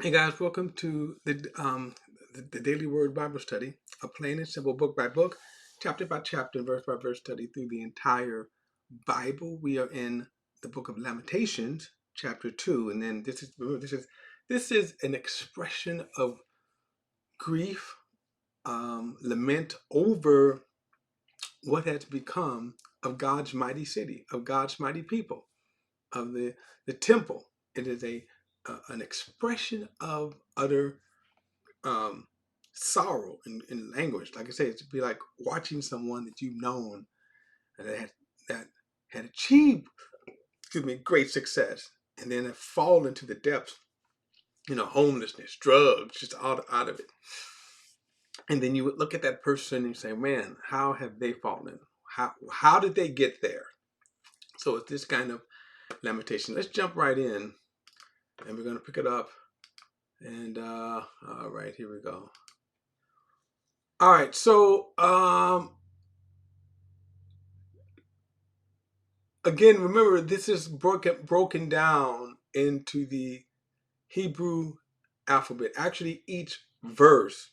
Hey guys, welcome to the Daily Word Bible Study, a plain and simple book by book, chapter by chapter, and verse by verse study through the entire Bible. We are in the book of Lamentations, chapter 2, and then this is an expression of grief, lament over what has become of God's mighty city, of God's mighty people, of the temple. It is an expression of utter um, sorrow in language. Like I say, it'd be like watching someone that you've known that had achieved, great success, and then have fallen into the depths, homelessness, drugs, just out of it. And then you would look at that person and you say, man, how have they fallen? How did they get there? So it's this kind of lamentation. Let's jump right in, and we're going to pick it up. And all right, here we go. All right, so again, remember this is broken down into the Hebrew alphabet. Actually, each verse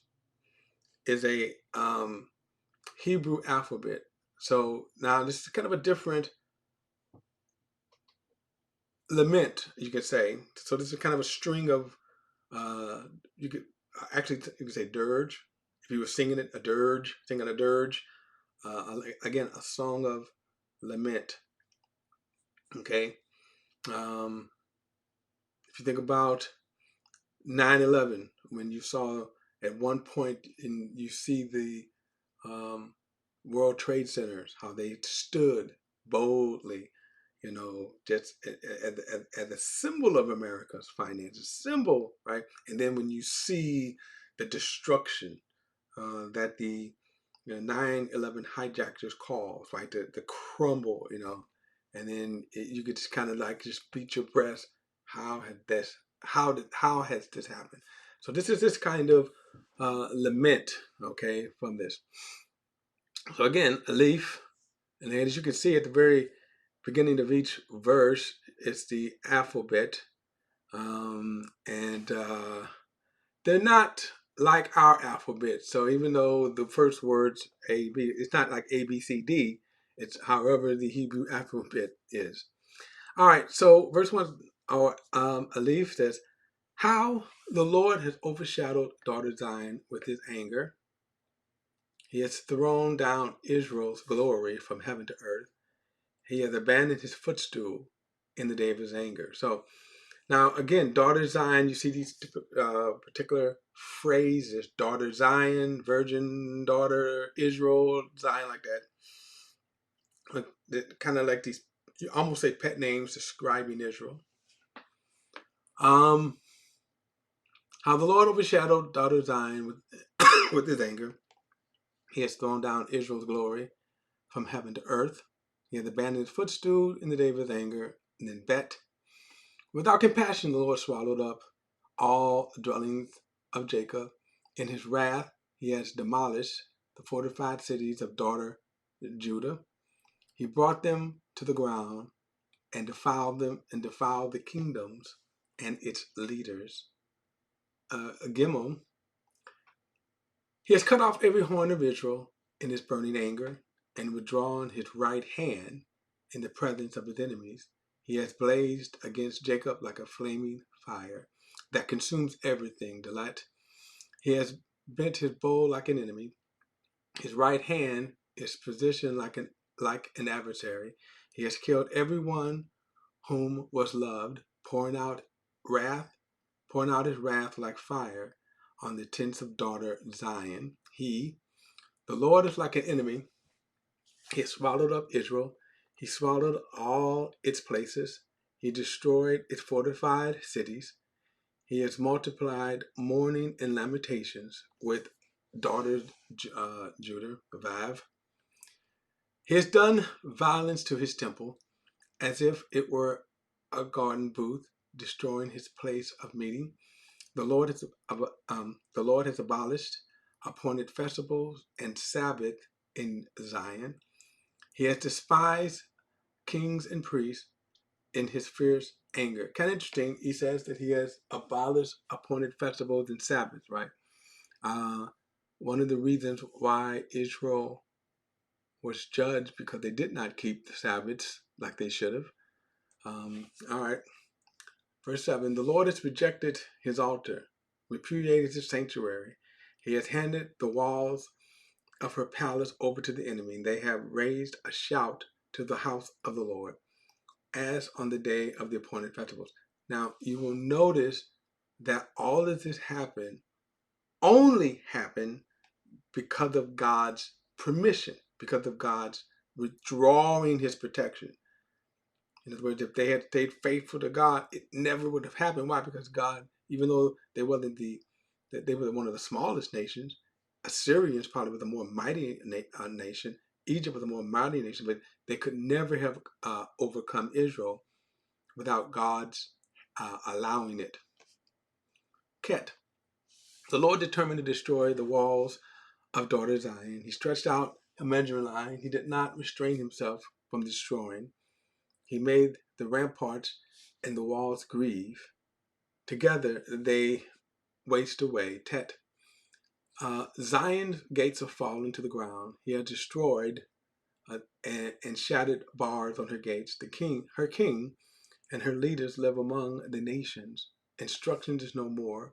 is a Hebrew alphabet. So now this is kind of a different lament, you could say. So this is kind of a string of you could you could say dirge. If you were singing it, a dirge, singing a dirge. Again, a song of lament. Okay. Um, if you think about 9/11, when you saw at one point and you see the um, World Trade Centers, how they stood boldly, just as a symbol of America's finances, symbol, right? And then when you see the destruction that the 9/11 hijackers caused, right? The crumble, and then you could just kind of like just beat your breast. How had this? How has this happened? So this is this kind of lament, okay, from this. So again, a leaf, and as you can see at the very beginning of each verse, it's the alphabet, and they're not like our alphabet. So even though the first words A B, it's not like A B C D. It's however the Hebrew alphabet is. All right. So verse one, our Aleph says, "How the Lord has overshadowed daughter Zion with His anger. He has thrown down Israel's glory from heaven to earth. He has abandoned His footstool in the day of His anger." So now, again, daughter Zion, you see these particular phrases: daughter Zion, virgin daughter Israel, Zion, like that. Kind of like these, you almost say pet names describing Israel. Um, how the Lord overshadowed daughter Zion with, with His anger. He has thrown down Israel's glory from heaven to earth. He has abandoned His footstool in the day of His anger. And then Bet. Without compassion, the Lord swallowed up all the dwellings of Jacob. In His wrath, He has demolished the fortified cities of daughter Judah. He brought them to the ground and defiled them and defiled the kingdoms and its leaders. Gimel, He has cut off every horn of Israel in His burning anger and withdrawn His right hand in the presence of His enemies. He has blazed against Jacob like a flaming fire that consumes everything. Delight. He has bent His bow like an enemy. His right hand is positioned like an adversary. He has killed everyone whom was loved, wrath, pouring out His wrath like fire on the tents of daughter Zion. The Lord, is like an enemy. He swallowed up Israel. He swallowed all its places. He destroyed its fortified cities. He has multiplied mourning and lamentations with daughters Judah, Vav. He has done violence to His temple as if it were a garden booth, destroying His place of meeting. The Lord has abolished appointed festivals and Sabbath in Zion. He has despised kings and priests in His fierce anger. Kind of interesting. He says that he has abolished appointed festivals and Sabbaths, right? One of the reasons why Israel was judged because they did not keep the Sabbaths like they should have. All right. Verse 7, the Lord has rejected his altar, repudiated his sanctuary. He has handed the walls of her palace over to the enemy. They have raised a shout to the house of the Lord, as on the day of the appointed festivals. Now, you will notice that all of this only happened because of God's permission, because of God's withdrawing his protection. In other words, if they had stayed faithful to God, it never would have happened. Why? Because God, even though they were one of the smallest nations, Assyrians probably were the more mighty nation. Egypt was a more mighty nation, but they could never have overcome Israel without God's allowing it. Ket. The Lord determined to destroy the walls of daughter Zion. He stretched out a measuring line. He did not restrain himself from destroying. He made the ramparts and the walls grieve. Together they waste away. Tet. Zion's gates have fallen to the ground. He has destroyed and shattered bars on her gates. Her king, and her leaders live among the nations. Instruction is no more,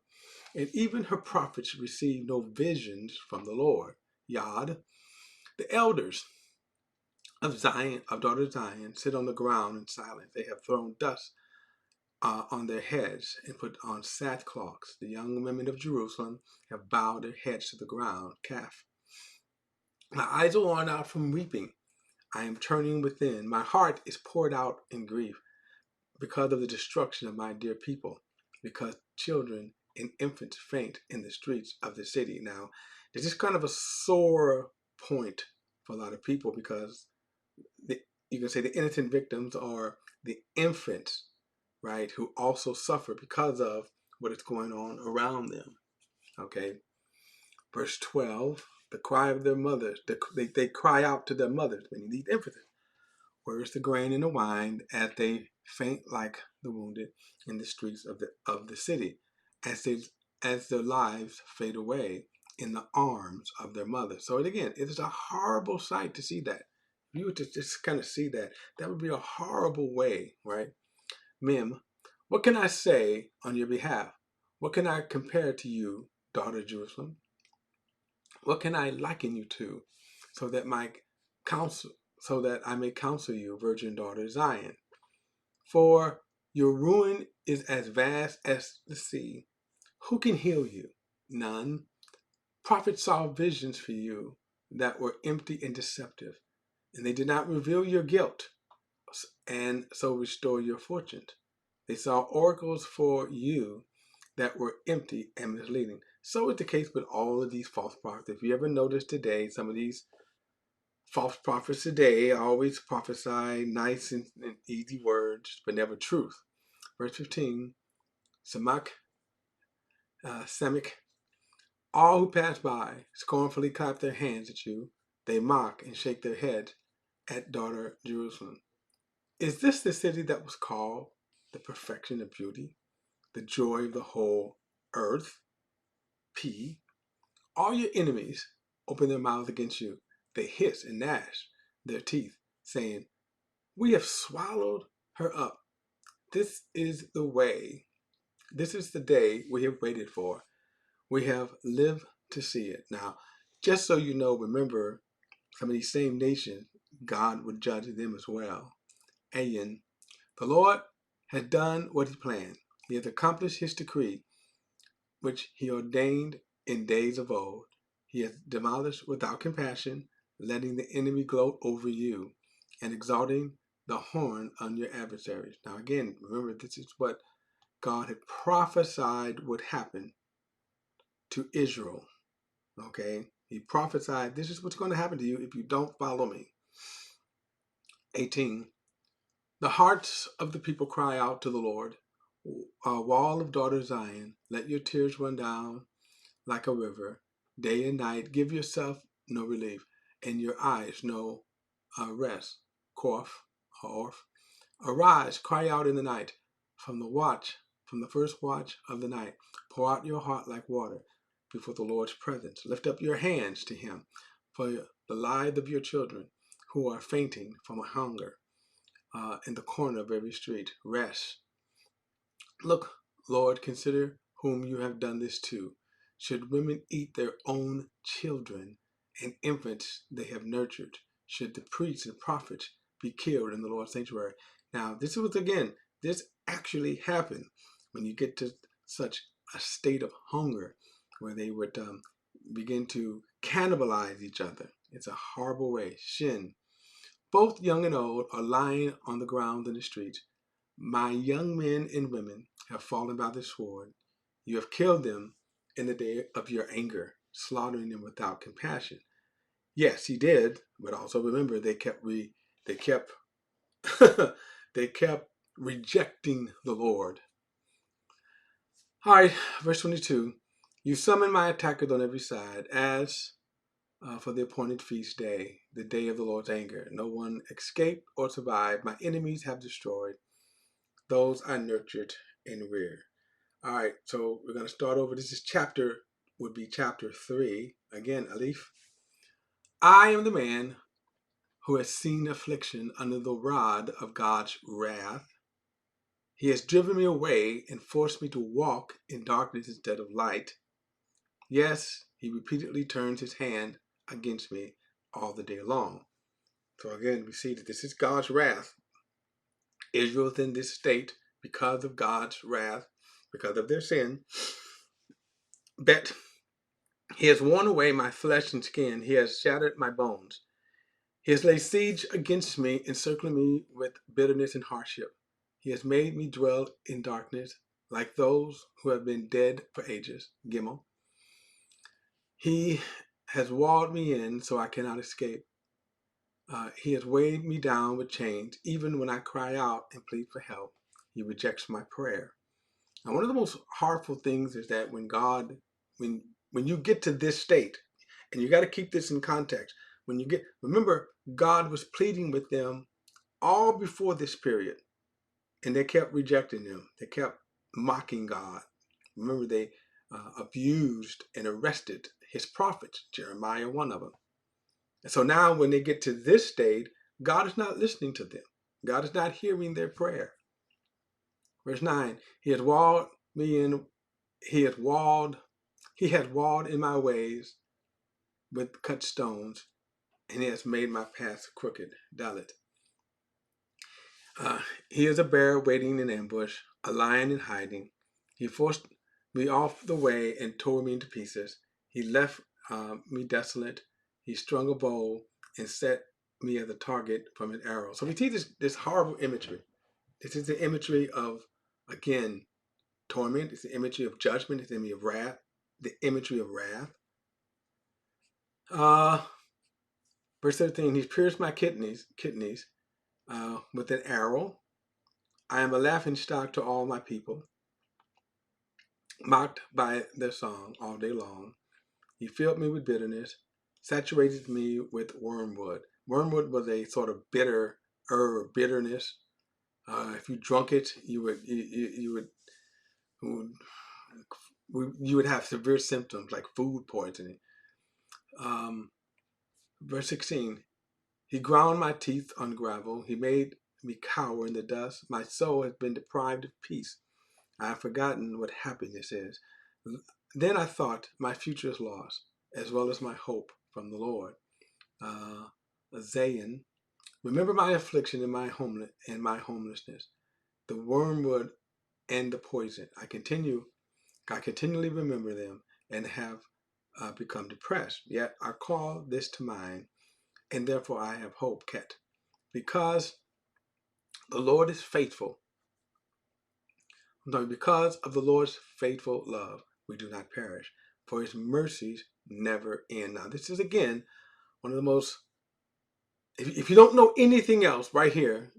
and even her prophets receive no visions from the Lord. Yod. The elders of Zion, of daughter Zion, sit on the ground in silence. They have thrown dust on their heads and put on sackcloths. The young women of Jerusalem have bowed their heads to the ground. Calf. My eyes are worn out from weeping. I am turning within. My heart is poured out in grief because of the destruction of my dear people, because children and infants faint in the streets of the city. Now, this is kind of a sore point for a lot of people because you can say the innocent victims are the infants, right, who also suffer because of what is going on around them. Okay. Verse 12, the cry of their mothers, they cry out to their mothers, meaning these infants. Where is the grain and the wine, as they faint like the wounded in the streets of the city, as their lives fade away in the arms of their mother. So again, it is a horrible sight to see that. If you were to just kind of see that, that would be a horrible way, right? Mem, what can I say on your behalf? What can I compare to you, daughter Jerusalem? What can I liken you to, so that I may counsel you, virgin daughter Zion? For your ruin is as vast as the sea. Who can heal you? None. Prophets saw visions for you that were empty and deceptive, and they did not reveal your guilt, and so restore your fortunes. They saw oracles for you that were empty and misleading. So is the case with all of these false prophets. If you ever notice today, some of these false prophets today always prophesy nice and easy words, but never truth. Verse 15, Samach, all who pass by scornfully clap their hands at you. They mock and shake their heads at daughter Jerusalem. Is this the city that was called the perfection of beauty, the joy of the whole earth? P. All your enemies open their mouths against you. They hiss and gnash their teeth, saying, we have swallowed her up. This is the way. This is the day we have waited for. We have lived to see it. Now, just so you know, remember, some of these same nations, God would judge them as well. Ayin, the Lord has done what he planned. He has accomplished his decree, which he ordained in days of old. He has demolished without compassion, letting the enemy gloat over you and exalting the horn on your adversaries. Now again, remember, this is what God had prophesied would happen to Israel. Okay? He prophesied, this is what's going to happen to you if you don't follow me. 18. The hearts of the people cry out to the Lord. Wall of daughter Zion, let your tears run down like a river. Day and night, give yourself no relief, and your eyes no rest. Orf. Arise, cry out in the night. from the first watch of the night. Pour out your heart like water before the Lord's presence. Lift up your hands to him for the lives of your children who are fainting from hunger in the corner of every street. Rest. Look, Lord, consider whom you have done this to. Should women eat their own children and infants they have nurtured? Should the priests and prophets be killed in the Lord's sanctuary? Now, this actually happened when you get to such a state of hunger where they would begin to cannibalize each other. It's a horrible way. Shin. Both young and old are lying on the ground in the streets. My young men and women have fallen by the sword. You have killed them in the day of your anger, slaughtering them without compassion. Yes, he did, but also remember they kept they kept rejecting the Lord. All right, verse 22. You summon my attackers on every side as for the appointed feast day, the day of the Lord's anger. No one escaped or survived. My enemies have destroyed those I nurtured and reared. All right, so we're going to start over. Would be chapter 3. Again, Alif. I am the man who has seen affliction under the rod of God's wrath. He has driven me away and forced me to walk in darkness instead of light. Yes, he repeatedly turns his hand against me all the day long. So again, we see that this is God's wrath. Israel is in this state because of God's wrath, because of their sin. But he has worn away my flesh and skin. He has shattered my bones. He has laid siege against me, encircling me with bitterness and hardship. He has made me dwell in darkness, like those who have been dead for ages. Gimel. He has walled me in so I cannot escape. He has weighed me down with chains. Even when I cry out and plead for help, he rejects my prayer. Now, one of the most harmful things is that when you get to this state, and you got to keep this in context, remember, God was pleading with them all before this period, and they kept rejecting him. They kept mocking God. Remember, they abused and arrested his prophets, Jeremiah, one of them. And so now when they get to this state, God is not listening to them. God is not hearing their prayer. Verse 9, he has walled me in, he had walled in my ways with cut stones, and he has made my paths crooked. Dalit. He is a bear waiting in ambush, a lion in hiding. He forced me off the way and tore me into pieces. He left me desolate. He strung a bow and set me as a target from an arrow. So we see this horrible imagery. This is the imagery of, again, torment. It's the imagery of judgment. It's the imagery of wrath. The imagery of wrath. Verse 13, he pierced my kidneys with an arrow. I am a laughing stock to all my people, mocked by their song all day long. He filled me with bitterness, saturated me with wormwood. Wormwood was a sort of bitter herb, bitterness. If you drunk it, you would have severe symptoms like food poisoning. Verse 16, he ground my teeth on gravel. He made me cower in the dust. My soul has been deprived of peace. I have forgotten what happiness is. Then I thought, my future is lost, as well as my hope from the Lord. Zayin, remember my affliction and my homelessness, the wormwood and the poison. I continually remember them and have become depressed. Yet I call this to mind, and therefore I have hope, Ket. Because the Lord is faithful. No, because of the Lord's faithful love, we do not perish, for his mercies never end. Now, this is, again, one of the most, if you don't know anything else right here,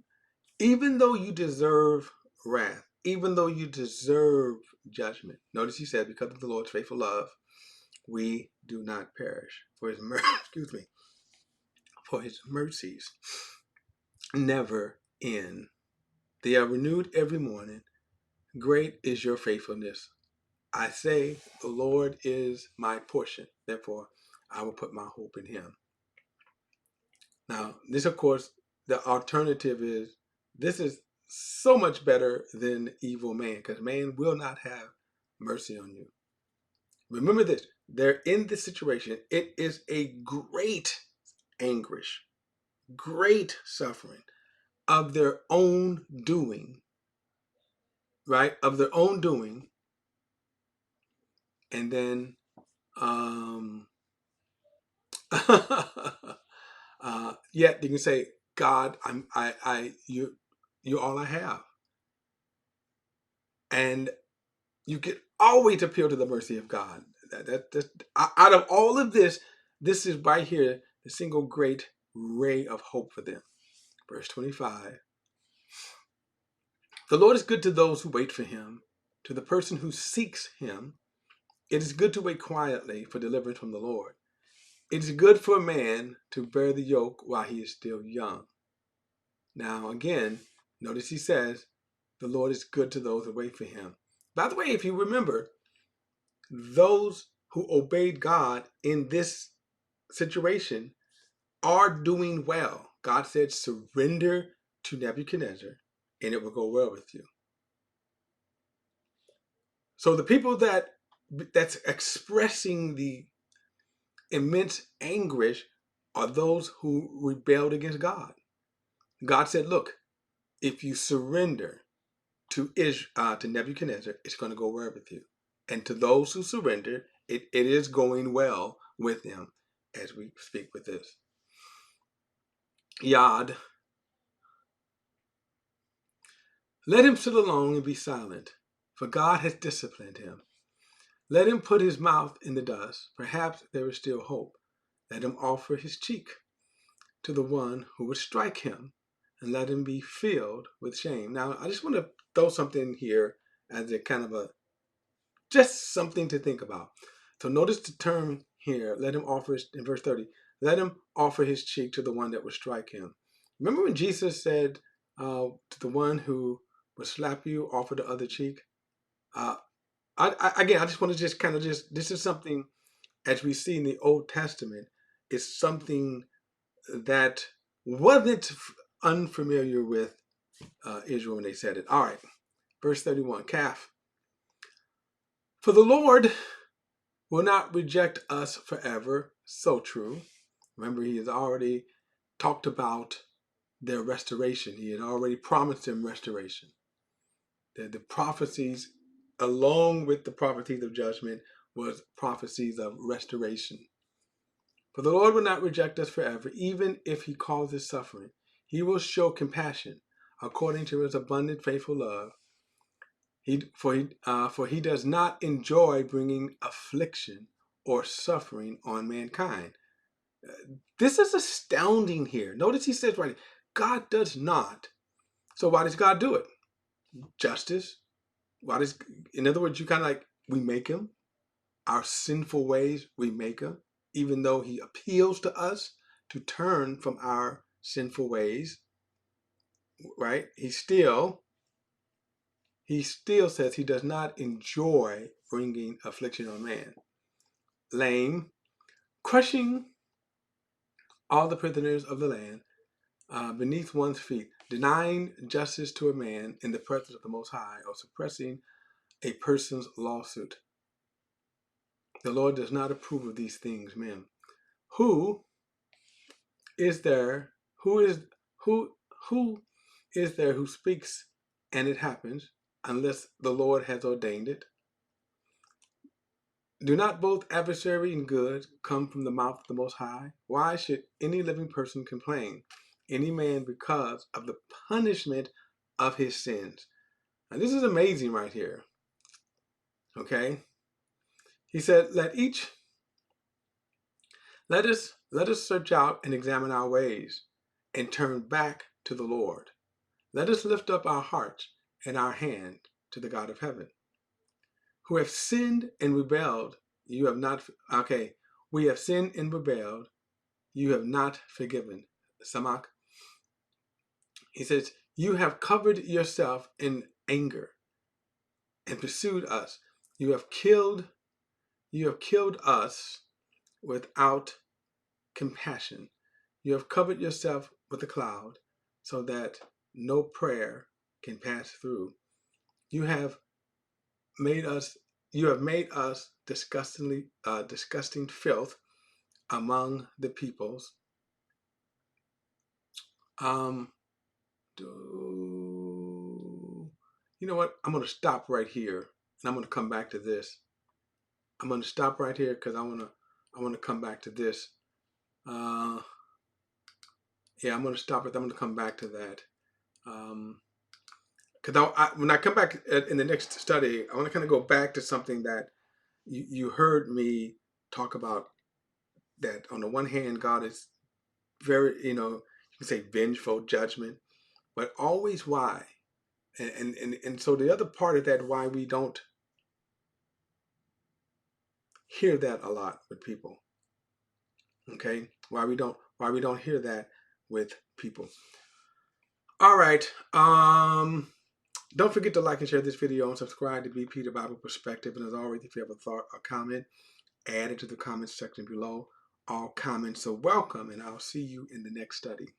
even though you deserve wrath, even though you deserve judgment, notice he said, because of the Lord's faithful love, we do not perish, for his for his mercies never end. They are renewed every morning. great is your faithfulness. I say, the Lord is my portion. Therefore, I will put my hope in him. Now, this, of course, the alternative is this is so much better than evil man, because man will not have mercy on you. Remember this, they're in this situation. It is a great anguish, great suffering of their own doing, right? Of their own doing. And then, yet you can say, God, you're all I have. And you can always appeal to the mercy of God. Out of all of this, this is right here, the single great ray of hope for them. Verse 25. The Lord is good to those who wait for him, to the person who seeks him. It is good to wait quietly for deliverance from the Lord. It is good for a man to bear the yoke while he is still young. Now, again, notice he says, the Lord is good to those who wait for him. By the way, if you remember, those who obeyed God in this situation are doing well. God said, surrender to Nebuchadnezzar and it will go well with you. So the people that's expressing the immense anguish are those who rebelled against God. God said, look, if you surrender to Nebuchadnezzar, it's going to go well with you. And to those who surrender, it is going well with them as we speak with this. Yod, let him sit alone and be silent, for God has disciplined him. Let him put his mouth in the dust. Perhaps there is still hope. Let him offer his cheek to the one who would strike him, and let him be filled with shame. Now, I just want to throw something here as a kind of just something to think about. So notice the term here, let him offer, in verse 30, let him offer his cheek to the one that would strike him. Remember when Jesus said to the one who would slap you, offer the other cheek? Again, I just want to this is something, as we see in the Old Testament, is something that wasn't unfamiliar with Israel when they said it. All right, verse 31, calf. For the Lord will not reject us forever. So true. Remember, he has already talked about their restoration. He had already promised them restoration. The prophecies, along with the prophecies of judgment, was prophecies of restoration. For the Lord will not reject us forever, even if he causes suffering. He will show compassion according to his abundant faithful love. For he does not enjoy bringing affliction or suffering on mankind. This is astounding here. Notice he says right, God does not. So why does God do it? Justice. In other words, you kind of like, we make him. Our sinful ways, we make him. Even though he appeals to us to turn from our sinful ways, right? He still says he does not enjoy bringing affliction on man. Lame, crushing all the prisoners of the land beneath one's feet, denying justice to a man in the presence of the Most High, or suppressing a person's lawsuit. The Lord does not approve of these things, men. Who is there? Who is there who speaks and it happens, unless the Lord has ordained it? Do not both adversary and good come from the mouth of the Most High? Why should any living person complain, any man, because of the punishment of his sins? Now this is amazing right here. Okay? He said, let us search out and examine our ways and turn back to the Lord. Let us lift up our hearts and our hand to the God of heaven. Who have sinned and rebelled, you have not, we have sinned and rebelled, you have not forgiven. Samak. He says, you have covered yourself in anger. and pursued us. You have killed us without compassion. You have covered yourself with a cloud so that no prayer can pass through. You have made us disgusting filth among the peoples. You know what? I'm going to stop right here, and I'm going to come back to this. I'm going to stop right here because I want to come back to this. Yeah, I'm going to stop it. I'm going to come back to that. Because when I come back in the next study, I want to kind of go back to something that you heard me talk about. That on the one hand, God is very, you can say vengeful judgment, but always why. And so the other part of that, why we don't hear that a lot with people. Okay, why we don't hear that with people. All right. Don't forget to like and share this video and subscribe to BP the Bible Perspective. And as always, if you have a thought or comment, add it to the comments section below. All comments are welcome, and I'll see you in the next study.